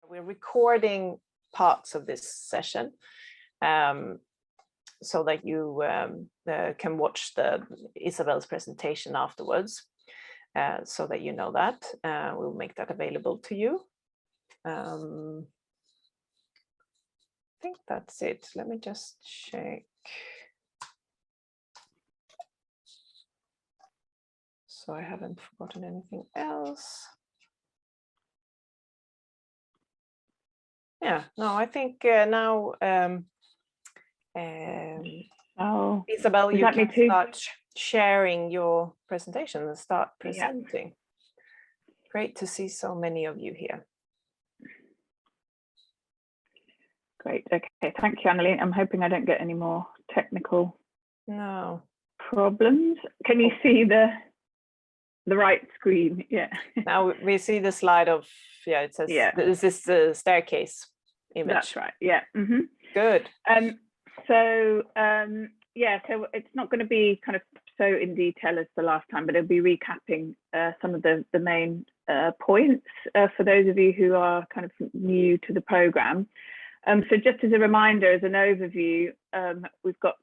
We're recording parts of this session so that you can watch Isabel's presentation afterwards, so that you know that. We'll make that available to you. I think that's it. Let me just check. So I haven't forgotten anything else. Yeah, no, I think now, Isabel, you can start sharing your presentation and start presenting. Yeah. Great to see so many of you here. Great. Okay, thank you, Anneli. I'm hoping I don't get any more technical problems. Can you see the right screen? Yeah. Now we see the slide of, it says, this is the staircase image. That's right. Yeah. Mm-hmm. Good. So it's not going to be kind of so in detail as the last time, but it'll be recapping some of the main points for those of you who are kind of new to the program. So just as a reminder, as an overview, we've got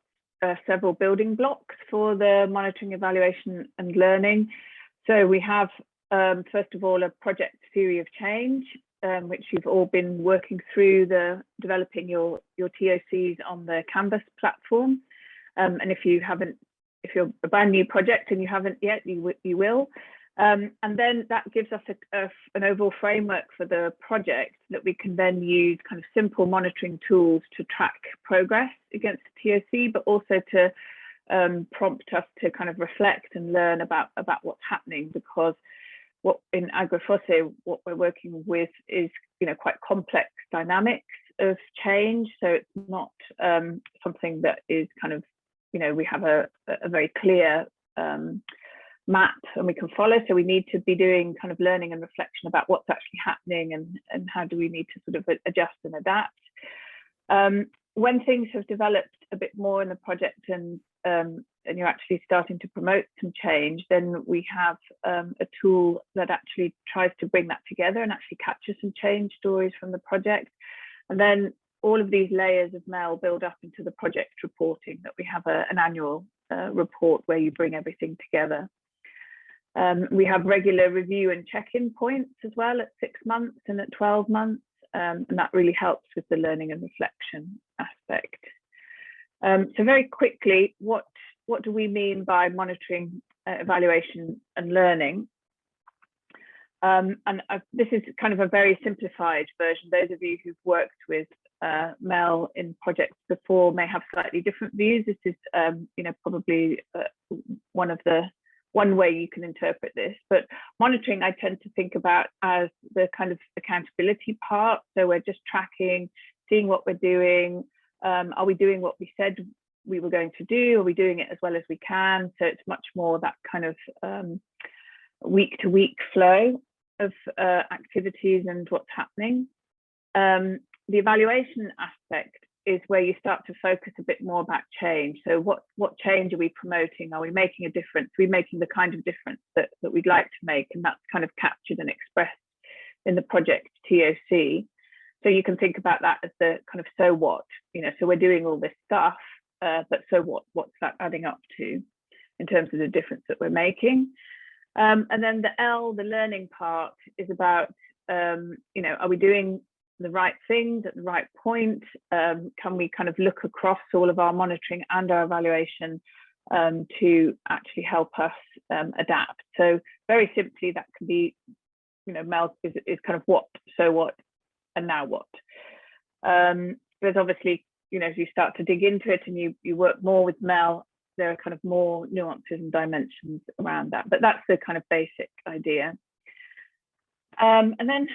several building blocks for the monitoring, evaluation and learning. So we have, first of all, a project theory of change, which you've all been working through developing your TOCs on the Canvas platform. And if you're a brand new project and you haven't yet, you will. And then that gives us an overall framework for the project that we can then use kind of simple monitoring tools to track progress against the TOC, but also to prompt us to kind of reflect and learn about what's happening, because what in AgriFoSe, what we're working with is, quite complex dynamics of change. So it's not something that is kind of, we have a very clear map and we can follow. So we need to be doing kind of learning and reflection about what's actually happening and how do we need to sort of adjust and adapt. When things have developed a bit more in the project and you're actually starting to promote some change, then we have a tool that actually tries to bring that together and actually capture some change stories from the project. And then all of these layers of MEL build up into the project reporting, that we have an annual report where you bring everything together. We have regular review and check-in points as well at 6 months and at 12 months. And that really helps with the learning and reflection aspect. So very quickly, what do we mean by monitoring, evaluation and learning? This is kind of a very simplified version. Those of you who've worked with MEL in projects before may have slightly different views. This is, probably one way you can interpret this, but monitoring I tend to think about as the kind of accountability part. So we're just tracking, seeing what we're doing. Are we doing what we said we were going to do? Are we doing it as well as we can? So it's much more that kind of week to week flow of activities and what's happening. The evaluation aspect is where you start to focus a bit more about change. So what change are we promoting? Are we making a difference? Are we making the kind of difference that we'd like to make? And that's kind of captured and expressed in the project TOC. So you can think about that as the kind of so what, so we're doing all this stuff, but so what's that adding up to in terms of the difference that we're making? And then the learning part is about, are we doing the right things at the right point? Can we kind of look across all of our monitoring and our evaluation to actually help us adapt? So very simply, that can be, MEL is kind of what, so what, and now what. There's obviously, as you start to dig into it and you work more with MEL, there are kind of more nuances and dimensions around that, but that's the kind of basic idea. And then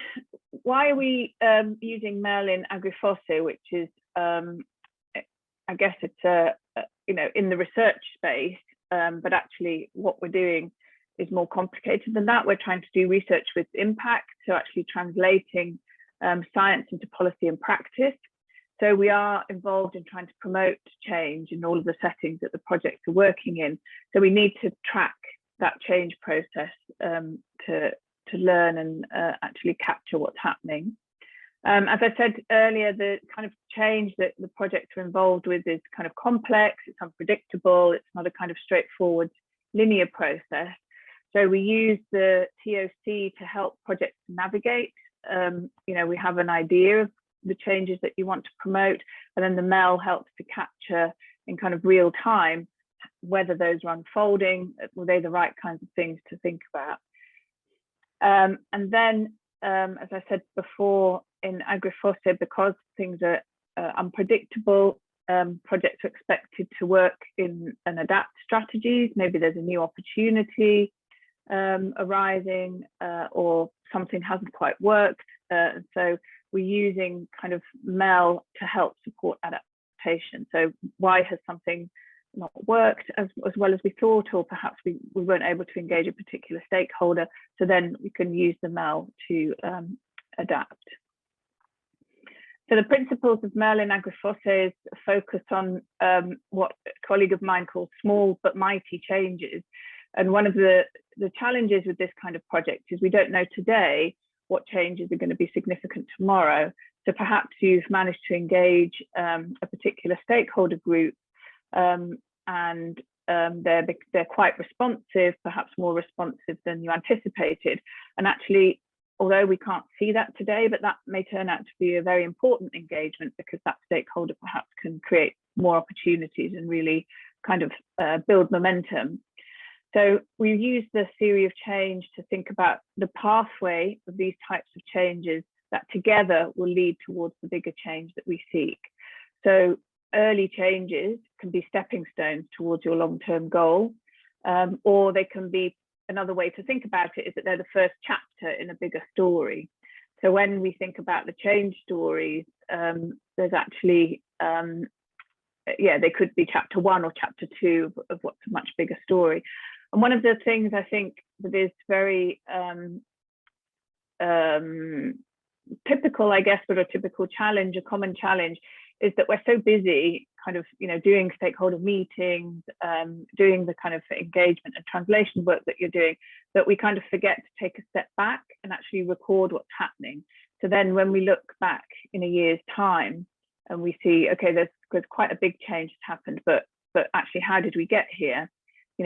why are we using MEL in AgriFoSe, which is, I guess it's in the research space, but actually what we're doing is more complicated than that. We're trying to do research with impact, so actually translating science into policy and practice. So we are involved in trying to promote change in all of the settings that the projects are working in. So we need to track that change process to learn and actually capture what's happening. As I said earlier, the kind of change that the projects are involved with is kind of complex, it's unpredictable, it's not a kind of straightforward linear process. So we use the TOC to help projects navigate. We have an idea of the changes that you want to promote, and then the MEL helps to capture in kind of real time whether those are unfolding, were they the right kinds of things to think about. And then, as I said before, in AgriFoSe, because things are unpredictable, projects are expected to work in and adapt strategies. Maybe there's a new opportunity arising, or something hasn't quite worked. So we're using kind of MEL to help support adaptation. So why has something not worked as well as we thought, or perhaps we weren't able to engage a particular stakeholder? So then we can use the MEL to adapt. So the principles of MEL in AgriFoSe is focused on what a colleague of mine calls small but mighty changes. And one of the challenges with this kind of project is we don't know today what changes are going to be significant tomorrow. So perhaps you've managed to engage a particular stakeholder group, and they're quite responsive, perhaps more responsive than you anticipated. And actually, although we can't see that today, but that may turn out to be a very important engagement, because that stakeholder perhaps can create more opportunities and really kind of build momentum. So we use the theory of change to think about the pathway of these types of changes that together will lead towards the bigger change that we seek. So early changes can be stepping stones towards your long-term goal, or they can be, another way to think about it is that they're the first chapter in a bigger story. So when we think about the change stories, there's actually, they could be chapter 1 or chapter 2 of what's a much bigger story. And one of the things I think that is very typical, I guess, but a typical challenge, a common challenge, is that we're so busy kind of, doing stakeholder meetings, doing the kind of engagement and translation work that you're doing, that we kind of forget to take a step back and actually record what's happening. So then when we look back in a year's time and we see, okay, there's quite a big change that's happened, but actually, how did we get here?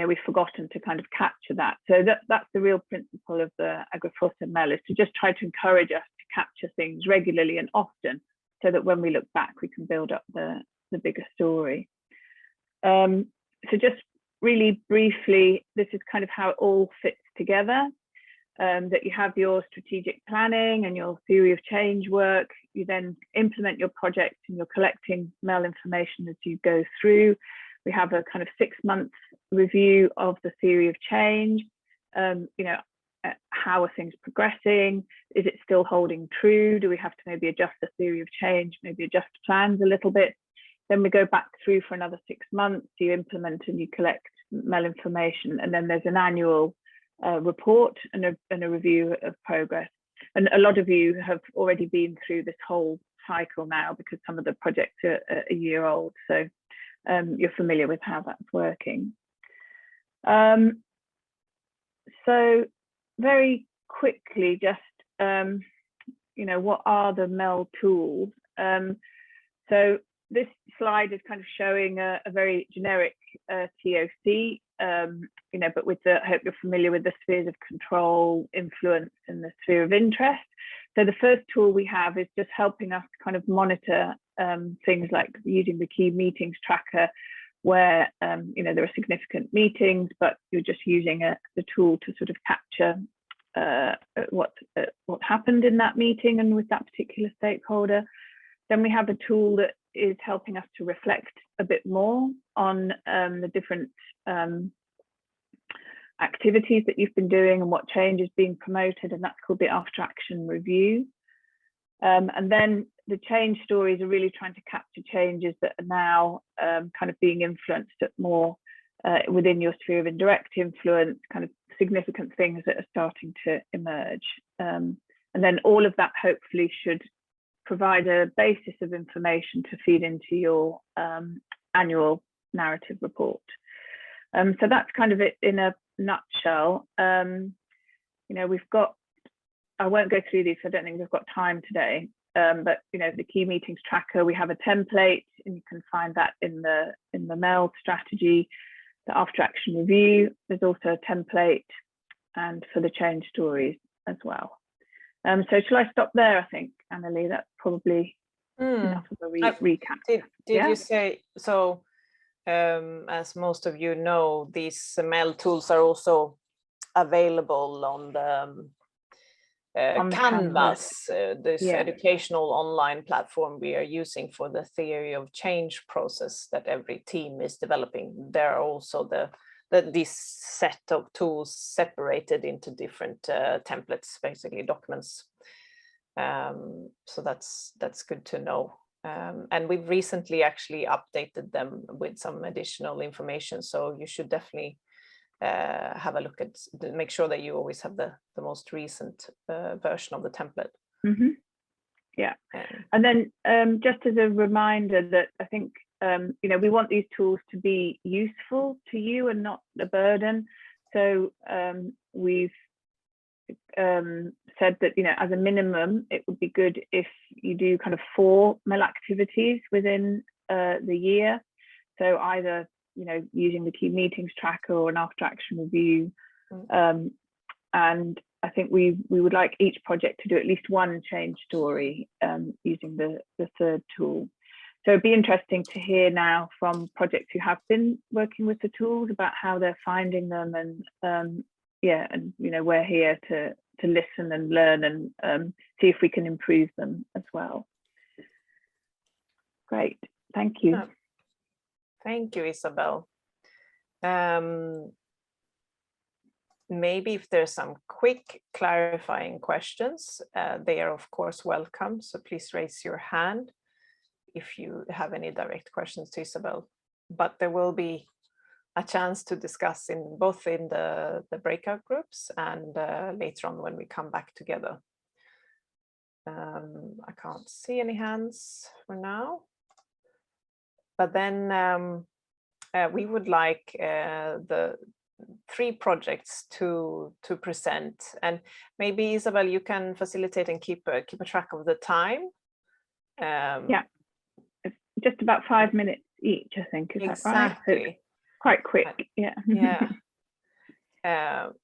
We've forgotten to kind of capture that. So that's the real principle of the AgriFoSe MEL, is to just try to encourage us to capture things regularly and often, so that when we look back, we can build up the bigger story. So just really briefly, this is kind of how it all fits together, that you have your strategic planning and your theory of change work. You then implement your project and you're collecting MEL information as you go through. We have a kind of 6-month review of the theory of change. How are things progressing? Is it still holding true? Do we have to maybe adjust the theory of change, maybe adjust plans a little bit? Then we go back through for another 6 months, you implement and you collect MEL information, and then there's an annual report and a review of progress. And a lot of you have already been through this whole cycle now, because some of the projects are a year old. So you're familiar with how that's working. So very quickly, just, what are the MEL tools? So this slide is kind of showing a very generic TOC, but with I hope you're familiar with the spheres of control, influence, and the sphere of interest. So the first tool we have is just helping us kind of monitor things like using the key meetings tracker, where there are significant meetings, but you're just using the tool to sort of capture what happened in that meeting and with that particular stakeholder. Then we have a tool that is helping us to reflect a bit more on the different activities that you've been doing and what change is being promoted, and that's called the after action review. And then the change stories are really trying to capture changes that are now kind of being influenced at more within your sphere of indirect influence, kind of significant things that are starting to emerge. And then all of that hopefully should provide a basis of information to feed into your annual narrative report. So that's kind of it in a nutshell. We've got, I won't go through these, I don't think we've got time today, but the key meetings tracker, we have a template, and you can find that in the MEL strategy. The after action review, there's also a template, and for the change stories as well. So shall I stop there? I think, Annalie, that's probably enough of a recap. Did you say so? As most of you know, these MEL tools are also available on the Canvas, this educational online platform we are using for the theory of change process that every team is developing. There are also this set of tools separated into different templates, basically documents. So that's good to know. And we've recently actually updated them with some additional information. So you should definitely have a look at, make sure that you always have the most recent version of the template. Mm-hmm. Yeah. And then just as a reminder that I think, we want these tools to be useful to you and not a burden. So we've said that, as a minimum, it would be good if you do kind of 4 MEL activities within the year. So either, using the key meetings tracker or an after action review. And I think we would like each project to do at least 1 change story using the third tool. So it'd be interesting to hear now from projects who have been working with the tools about how they're finding them, and we're here to listen and learn and see if we can improve them as well. Great, thank you. Thank you, Isabel. Maybe if there's some quick clarifying questions, they are of course welcome. So please raise your hand if you have any direct questions to Isabel. But there will be a chance to discuss both in the breakout groups and later on when we come back together. I can't see any hands for now. But then we would like the 3 projects to present, and maybe Isabel, you can facilitate and keep a track of the time. Yeah, it's just about 5 minutes each, I think. Is exactly. That right? So quite quick. Yeah. Yeah.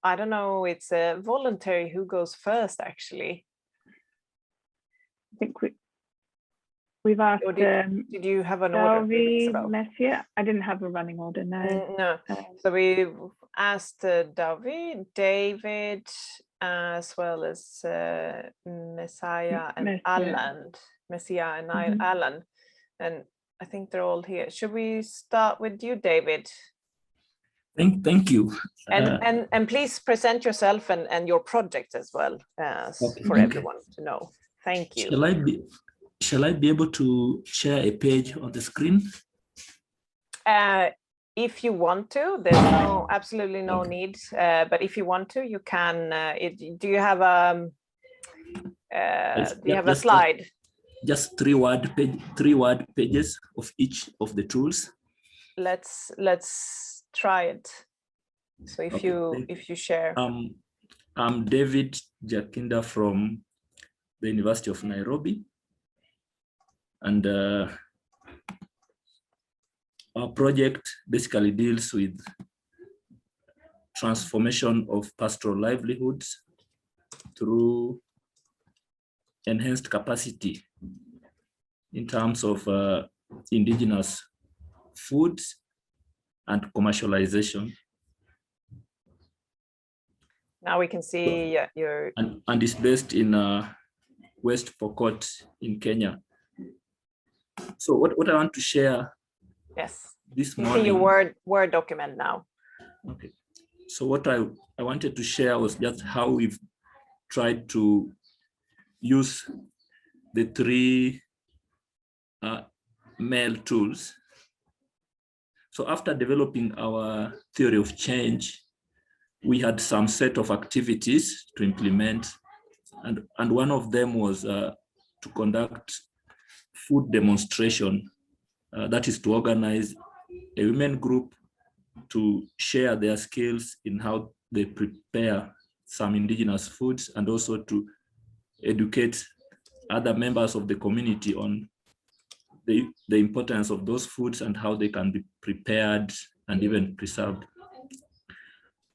I don't know. It's a voluntary who goes first, actually. I think we've asked. Did you have an order? Messier. I didn't have a running order. No. So we asked David, David, as well as Messiah and Alan. Messiah and Alan, and I think they're all here. Should we start with you, David? Thank you. And please present yourself and your project as well, for everyone to know. Thank you. Shall I be able to share a page on the screen? If you want to, there's absolutely no need. But if you want to, you can. Do you have a slide? Just 3 word pages of each of the tools. Let's try it. So if you share. I'm David Jakinda from the University of Nairobi, and our project basically deals with transformation of pastoral livelihoods through enhanced capacity in terms of indigenous foods and commercialization. Now we can see your... And it's based in West Pokot in Kenya. So what I want to share this morning... You see your Word document now. Okay. So what I wanted to share was just how we've tried to use the 3 MEL tools. So after developing our theory of change, we had some set of activities to implement, and one of them was to conduct food demonstration. That is to organize a women group to share their skills in how they prepare some indigenous foods, and also to educate other members of the community on the importance of those foods and how they can be prepared and even preserved.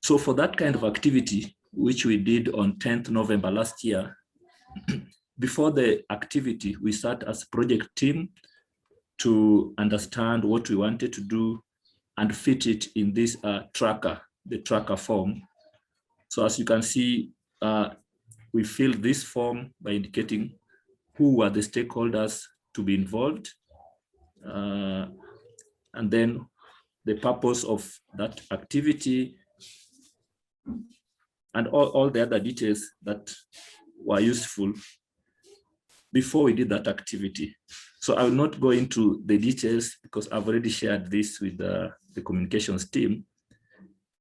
So for that kind of activity, which we did on 10th November last year, before the activity, we sat as a project team to understand what we wanted to do and fit it in this tracker, the tracker form. So as you can see, we filled this form by indicating who were the stakeholders to be involved, and then the purpose of that activity, and all the other details that were useful before we did that activity. So I will not go into the details because I've already shared this with the communications team,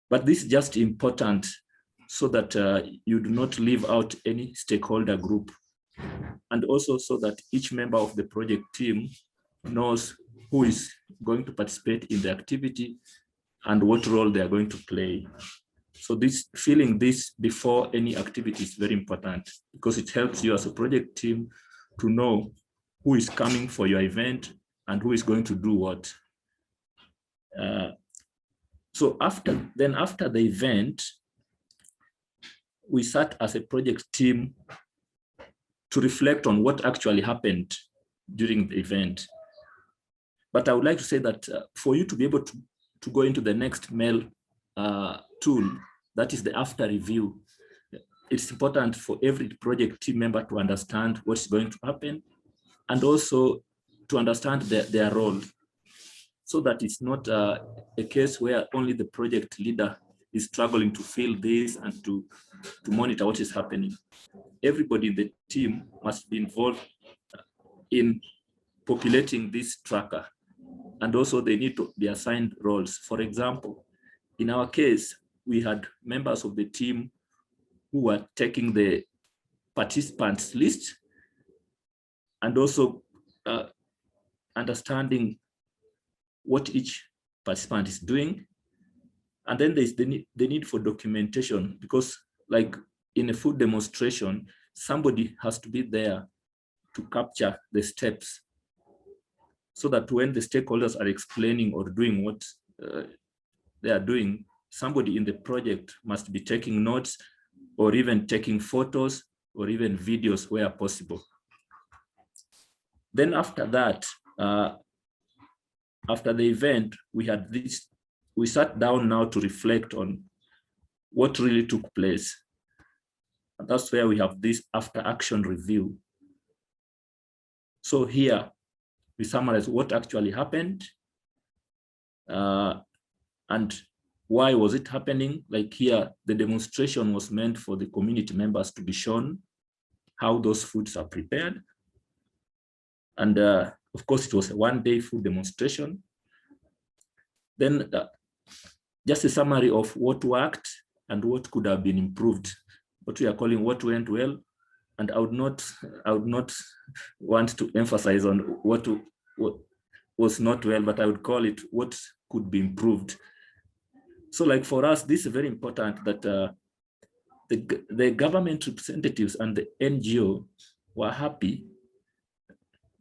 but this is just important so that you do not leave out any stakeholder group, and also so that each member of the project team knows who is going to participate in the activity and what role they are going to play. So filling this before any activity is very important because it helps you as a project team to know who is coming for your event and who is going to do what. So after the event, we sat as a project team to reflect on what actually happened during the event. But I would like to say that for you to be able to go into the next MEL tool, that is the after review, it's important for every project team member to understand what's going to happen and also to understand their role, so that it's not a case where only the project leader is struggling to fill this and to monitor what is happening. Everybody in the team must be involved in populating this tracker, and also they need to be assigned roles. For example, in our case, we had members of the team who were taking the participants list and also understanding what each participant is doing. And then there's the need for documentation, because like in a food demonstration, somebody has to be there to capture the steps so that when the stakeholders are explaining or doing what they are doing, somebody in the project must be taking notes or even taking photos or even videos where possible. Then after that, after the event, we sat down now to reflect on what really took place. And that's where we have this after action review. So here we summarize what actually happened and why was it happening. Like here, the demonstration was meant for the community members to be shown how those foods are prepared. And of course, it was a one-day food demonstration. Then just a summary of what worked and what could have been improved, what we are calling what went well. And I would not want to emphasize on what was not well, but I would call it what could be improved. So like for us, this is very important that the government representatives and the NGO were happy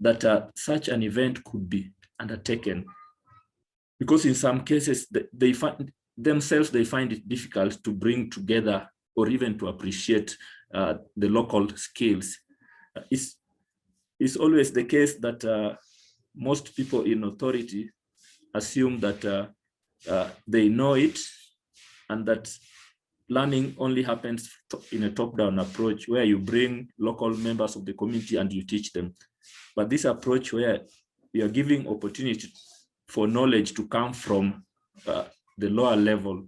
that such an event could be undertaken, because in some cases they find it difficult to bring together or even to appreciate the local skills. It's always the case that most people in authority assume that they know it and that learning only happens in a top-down approach where you bring local members of the community and you teach them. But this approach where you are giving opportunity for knowledge to come from the lower level,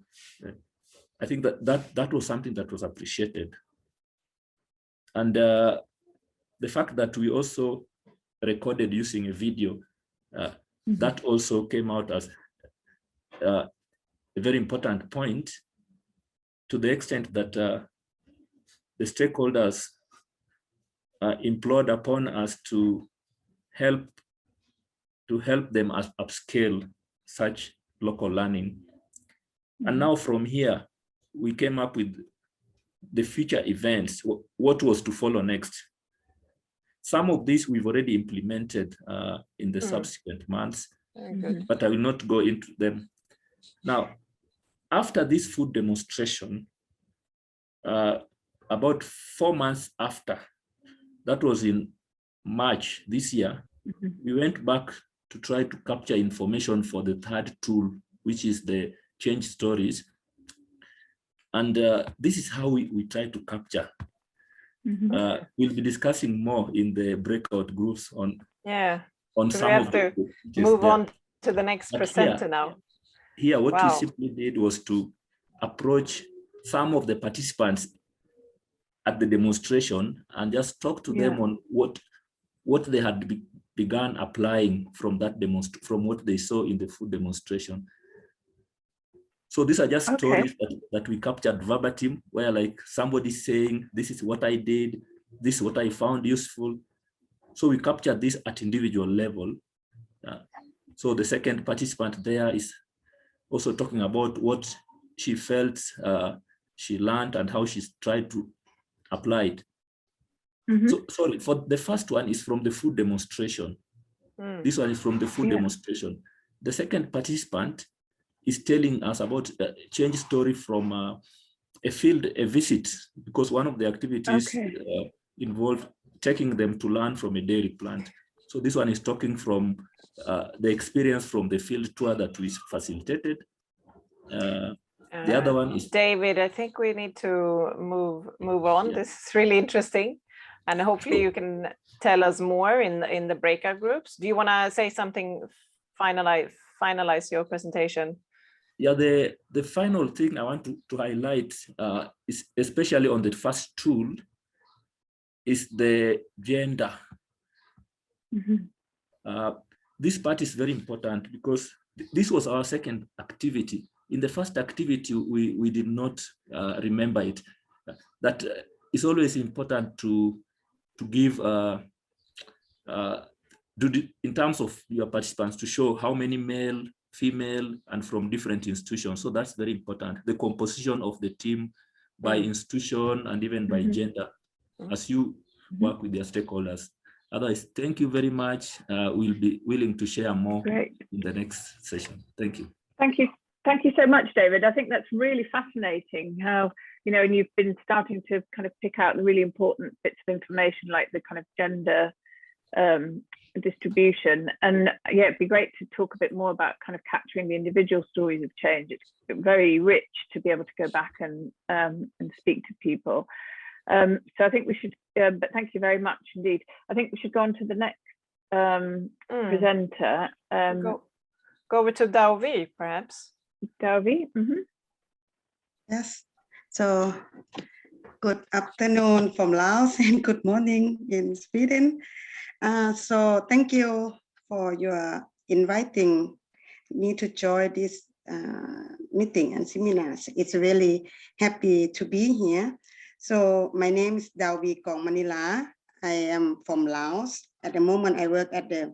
I think that was something that was appreciated. And the fact that we also recorded using a video, that also came out as a very important point, to the extent that the stakeholders implored upon us to help them upscale such local learning. And now from here, we came up with the future events, what was to follow next. Some of these we've already implemented in the subsequent months, but I will not go into them. Now, after this food demonstration, about 4 months after, that was in March this year, we went back to try to capture information for the third tool, which is the change stories. And this is how we try to capture. We'll be discussing more in the breakout groups on some of the. Move on to the next presenter now. Here, what we simply did was to approach some of the participants at the demonstration and just talk to them on what they had begun applying from that from what they saw in the food demonstration. So these are just stories that we captured verbatim, where like somebody saying, this is what I did, this is what I found useful. So we captured this at individual level. So the second participant there is also talking about what she felt she learned and how she's tried to apply it. So sorry, for the first one is from the food demonstration. This one is from the food demonstration. The second participant is telling us about a change story from a visit, because one of the activities involved taking them to learn from a dairy plant. So this one is talking from the experience from the field tour that we facilitated. The other one is David. I think we need to move on. This is really interesting, and hopefully you can tell us more in the breakout groups. Do you want to say something? Finalize your presentation. Yeah, the final thing I want to highlight is especially on the first tool is the gender. This part is very important because this was our second activity. In the first activity, we did not remember it. That it's always important to give in terms of your participants to show how many male, female, and from different institutions. So that's very important. The composition of the team by institution and even by gender as you work with your stakeholders. Otherwise, thank you very much. We'll be willing to share more in the next session. Thank you. Thank you. Thank you so much, David. I think that's really fascinating how, and you've been starting to kind of pick out the really important bits of information like the kind of gender distribution. And yeah, it'd be great to talk a bit more about kind of capturing the individual stories of change. It's very rich to be able to go back and speak to people. So I think we should, but thank you very much indeed. I think we should go on to the next presenter. Go over to Dauvi, perhaps. Dauvi. Yes. So good afternoon from Laos and good morning in Sweden. So thank you for your inviting me to join this meeting and seminars. It's really happy to be here. So my name is Dauvi Kongmanila. I am from Laos. At the moment, I work at the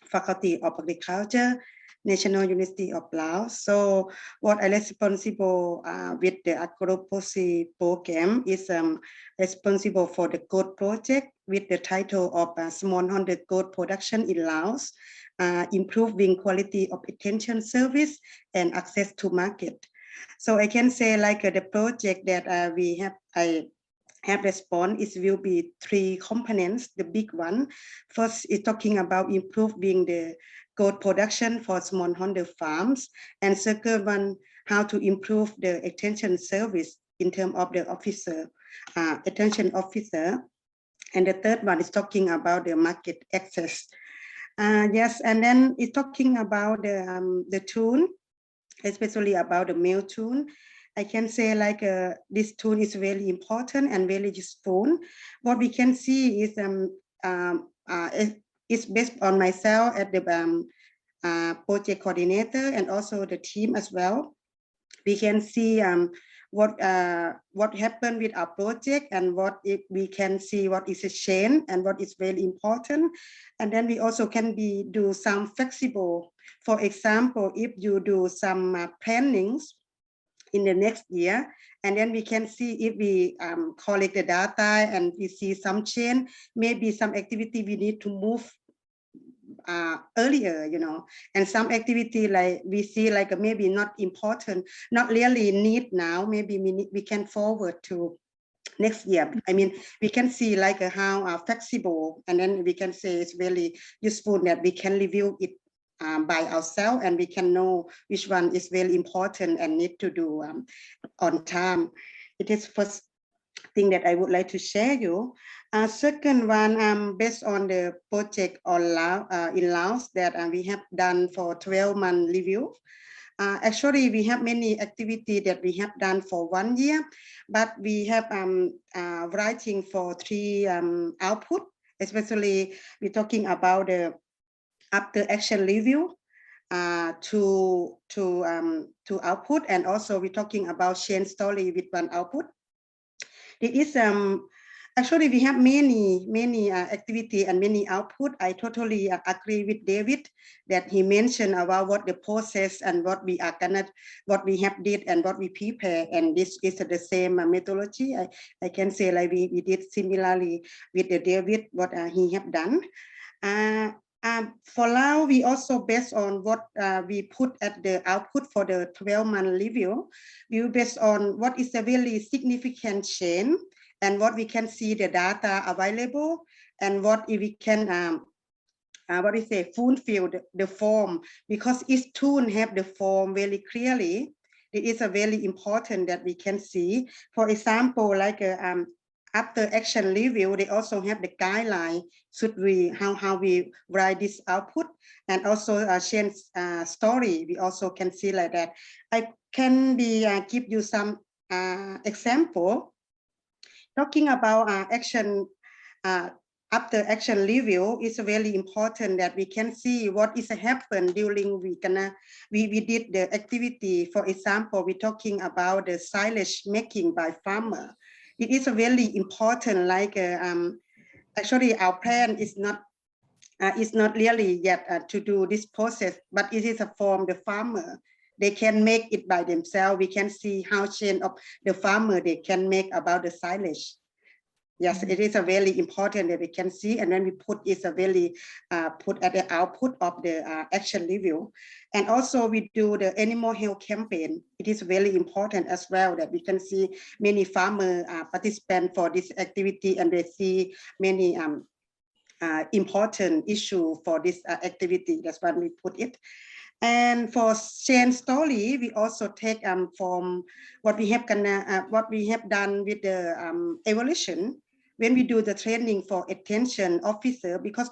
Faculty of Agriculture, National University of Laos. So what I responsible with the AgriFoSe program is responsible for the goat project with the title of smallholder goat production in Laos, improving quality of attention service and access to market. So I can say like the project that I have responded is will be 3 components. The big one, first is talking about improving the goat production for smallholder farms, and second one, how to improve the attention service in terms of the officer, attention officer, and the third one is talking about the market access. Yes, and then it's talking about the tool, especially about the MEL tool. I can say like this tool is really important and really useful. What we can see is it's based on myself at the project coordinator and also the team as well. We can see what happened with our project and what we can see what is a change and what is very important. And then we also can do some flexible. For example, if you do some plannings in the next year. And then we can see if we collect the data and we see some change, maybe some activity we need to move earlier, you know, and some activity like we see like maybe not important, not really need now, maybe we can forward to next year. I mean, we can see like how flexible, and then we can say it's really useful that we can review it by ourselves, and we can know which one is very important and need to do on time. It is first thing that I would like to share you. Second one, based on the project in Laos that we have done for 12-month review. Actually, we have many activities that we have done for 1 year, but we have writing for 3 output, especially we're talking about the after action review to output, and also we're talking about change story with 1 output. It is actually we have many activity and many output. I totally agree with David that he mentioned about what the process and what we have did and what we prepare, and this is the same methodology. I can say like we did similarly with the David what he have done. For now, we also based on what we put at the output for the 12-month review. We based on what is a really significant change and what we can see the data available, and what we can fulfill the form, because each tool have the form very clearly. It is a very important that we can see. For example, like after action review, they also have the guideline, should we, how we write this output, and also change story. We also can see like that. I can give you some example. Talking about action, after action review, is very important that we can see what is happened during we did the activity. For example, we're talking about the silage making by farmer. It is a very important, like actually our plan is not really yet to do this process, but it is a form the farmer. They can make it by themselves. We can see how change of the farmer they can make about the silage. Yes, it is a very important that we can see, and then we put is a very put at the output of the action review. And also we do the animal health campaign. It is very important as well that we can see many farmer participants for this activity, and they see many important issue for this activity. That's why we put it. And for change story, we also take from what we have done with the evolution. When we do the training for attention officer, because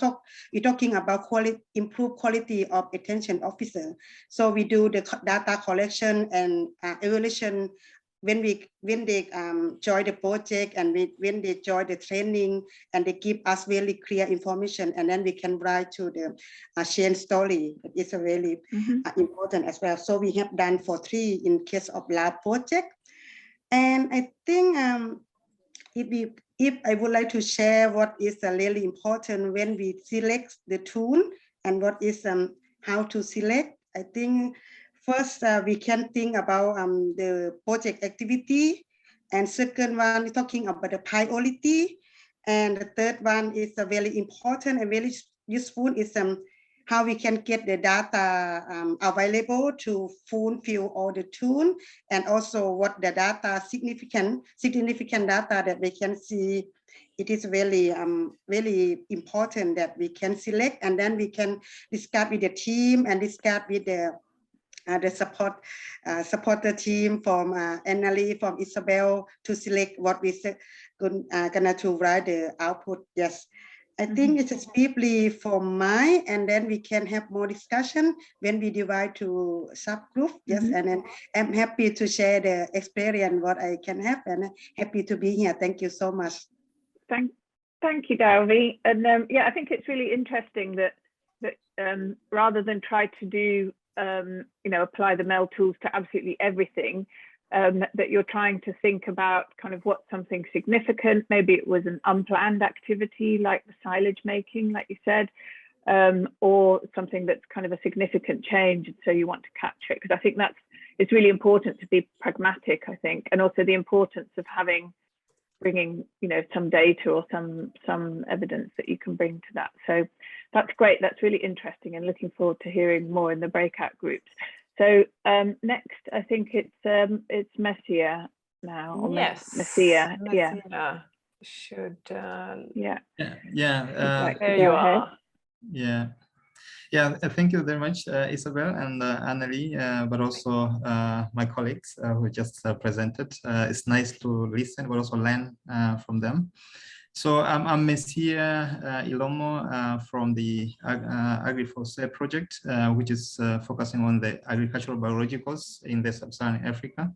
we're talking about improve quality of attention officer. So we do the data collection and evaluation when they join the project, and when they join the training, and they give us really clear information, and then we can write to the change story. It's a really important as well. So we have done for 3 in case of lab project. And I think if I would like to share what is really important when we select the tool, and what is how to select, I think first we can think about the project activity, and second one is talking about the priority, and the third one is very important and very useful is how we can get the data available to fulfill all the tool, and also what the data significant data that we can see. It is really really important that we can select, and then we can discuss with the team and discuss with the supporter team from Annalie, from Isabel, to select what we gonna to write the output. Yes. I think it is briefly for mine, and then we can have more discussion when we divide to subgroup. Yes, and then I'm happy to share the experience what I can have, and happy to be here. Thank you so much. Thank you, Dalvi. And yeah, I think it's really interesting that rather than try to do apply the MEL tools to absolutely everything, that you're trying to think about kind of what's something significant. Maybe it was an unplanned activity like the silage making, like you said, or something that's kind of a significant change, and so you want to capture it. Because I think that's it's really important to be pragmatic, I think, and also the importance of bringing, you know, some data or some evidence that you can bring to that. So that's great. That's really interesting, and looking forward to hearing more in the breakout groups. So next, I think it's Messier now. Or yes, Messier. Yeah. Should yeah. there you are. Yeah, thank you very much, Isabel and Annelie, but also my colleagues who just presented. It's nice to listen, but also learn from them. So I'm Messier Ilomo from the AgriFoSe project, which is focusing on the agricultural biologicals in the sub-Saharan Africa.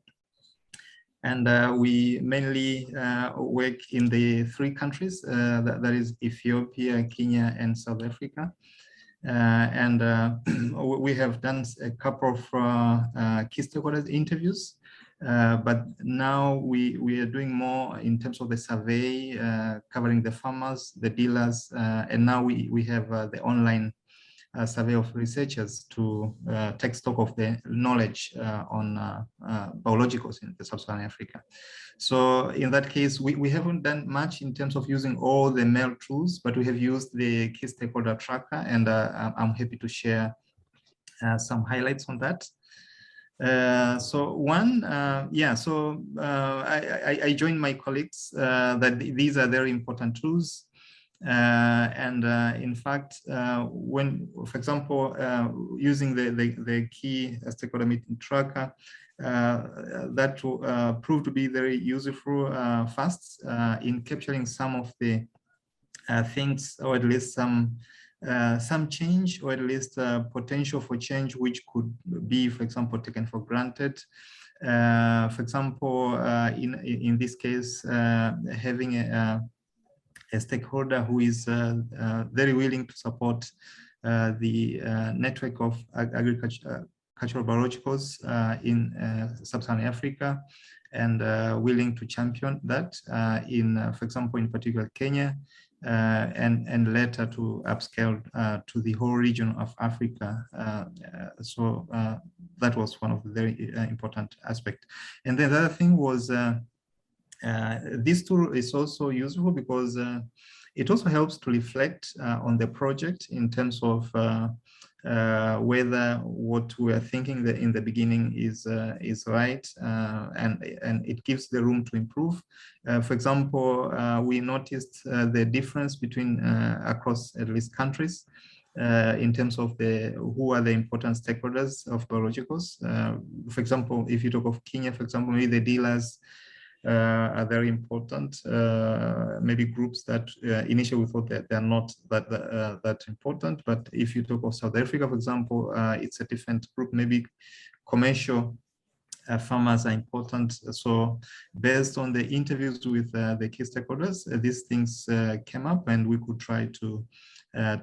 And we mainly work in the 3 countries, that is Ethiopia, Kenya, and South Africa. We have done a couple of key stakeholders interviews, but now we are doing more in terms of the survey, covering the farmers, the dealers, and now we have the online survey of researchers to take stock of the knowledge on biologicals in the sub-Saharan Africa. So in that case, we haven't done much in terms of using all the MEL tools, but we have used the key stakeholder tracker, and I'm happy to share some highlights on that. I joined my colleagues that these are very important tools. In fact, when, for example, using the key stakeholder meeting tracker, that proved to be very useful fast in capturing some of the things, or at least some change, or at least potential for change, which could be, for example, taken for granted. For example, in this case, having a stakeholder who is very willing to support the network of agricultural biologicals in sub-Saharan Africa, and willing to champion that in, for example, in particular Kenya, and later to upscale to the whole region of Africa. So that was one of the very important aspects. And then the other thing was this tool is also useful because it also helps to reflect on the project in terms of whether what we are thinking in the beginning is right, and it gives the room to improve. For example, we noticed the difference between across at least countries in terms of who are the important stakeholders of biologicals. For example, if you talk of Kenya, for example, maybe the dealers are very important. Maybe groups that initially we thought that they're not that important, but if you talk of South Africa, for example, it's a different group. Maybe commercial farmers are important. So based on the interviews with the key stakeholders, these things came up, and we could try to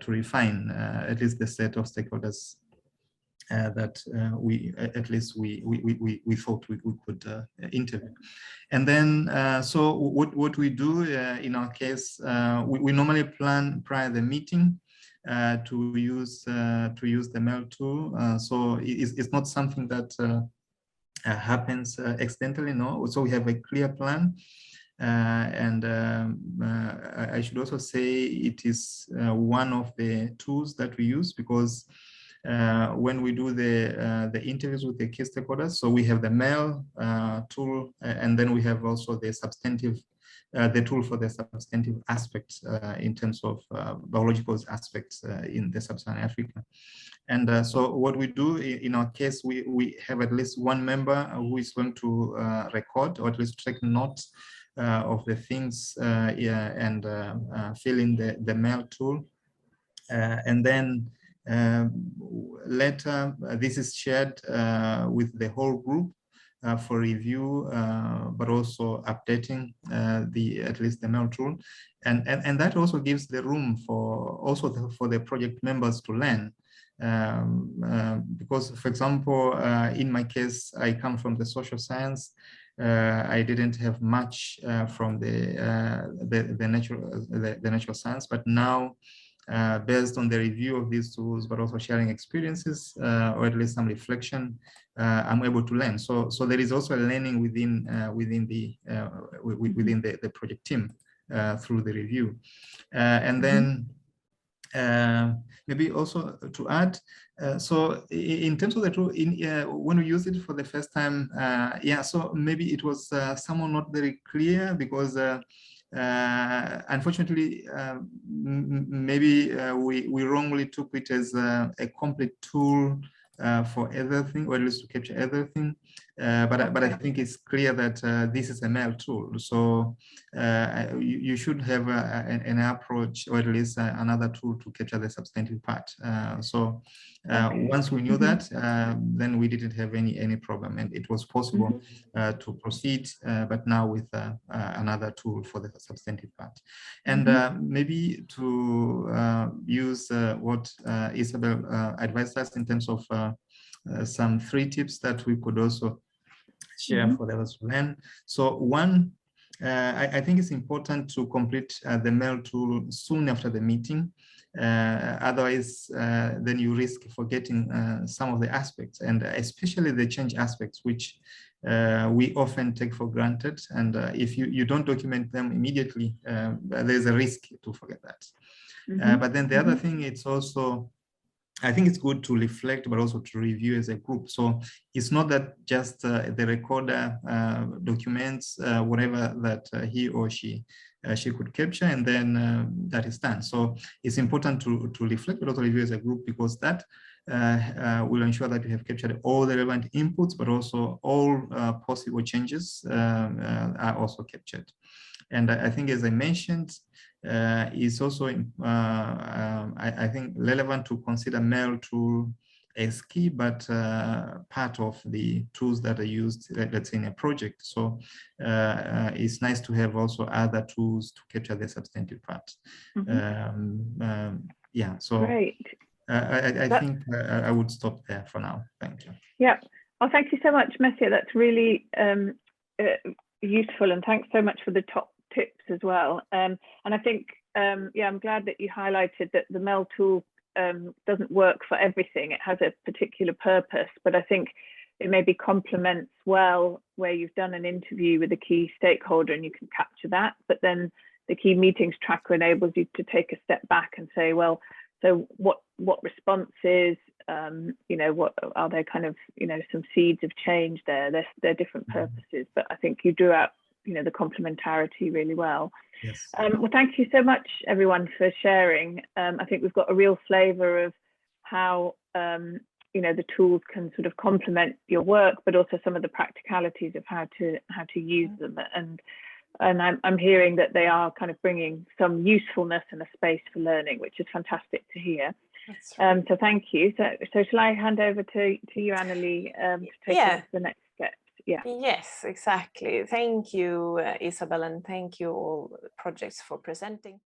refine at least the set of stakeholders that we thought we could interview. And then so what we do in our case, we normally plan prior to the meeting to use the MEL tool. So it's not something that happens accidentally, no. So we have a clear plan. I should also say it is one of the tools that we use, because when we do the interviews with the key stakeholders, so we have the MEL tool, and then we have also the substantive, the tool for the substantive aspects in terms of biological aspects in the sub-Saharan Africa. And so what we do in our case, we have at least one member who is going to record, or at least take notes of the things and fill in the MEL tool. And then later, this is shared with the whole group for review, but also updating at least the MEL tool, and that also gives the room for for the project members to learn, because, for example, in my case, I come from the social science. I didn't have much from the natural science, but now based on the review of these tools, but also sharing experiences, or at least some reflection, I'm able to learn. So there is also a learning within the project team through the review. And then maybe also to add, so in terms of the tool, when we use it for the first time, yeah, so maybe it was somehow not very clear because unfortunately, maybe we wrongly took it as a complete tool for everything, or at least to capture everything. But I think it's clear that this is a MEL tool. So you should have an approach, or at least another tool to capture the substantive part. Once we knew that, then we didn't have any problem, and it was possible to proceed, but now with another tool for the substantive part. And maybe to use what Isabel advised us in terms of some 3 tips that we could also share for the others to learn. So one, I think it's important to complete the MEL tool soon after the meeting. Otherwise, then you risk forgetting some of the aspects, and especially the change aspects, which we often take for granted. And if you don't document them immediately, there's a risk to forget that. But then the other thing, it's also, I think it's good to reflect, but also to review as a group. So it's not that just the recorder documents whatever that he or she could capture, and then that is done. So it's important to reflect, but also review as a group, because that will ensure that you have captured all the relevant inputs, but also all possible changes are also captured. And I think, as I mentioned, is also, I think, relevant to consider MEL tool as key, but part of the tools that are used, let's say, in a project. So it's nice to have also other tools to capture the substantive part. Yeah, so great. I think I would stop there for now. Thank you. Yeah. Oh, thank you so much, Messia. That's really useful, and thanks so much for the top tips as well. And I think, yeah, I'm glad that you highlighted that the MEL tool doesn't work for everything. It has a particular purpose, but I think it maybe complements well where you've done an interview with a key stakeholder and you can capture that. But then the key meetings tracker enables you to take a step back and say, well, so what responses, you know, what are there, kind of, you know, some seeds of change there? They're different purposes, but I think you drew out, you know, the complementarity really well. Yes. Well, thank you so much, everyone, for sharing. I think we've got a real flavour of how, you know, the tools can sort of complement your work, but also some of the practicalities of how to use them. And I'm hearing that they are kind of bringing some usefulness and a space for learning, which is fantastic to hear. Right. So thank you. So shall I hand over to you, Annalie, to take us to the next step? Yeah. Yes, exactly. Thank you, Isabel, and thank you all projects for presenting.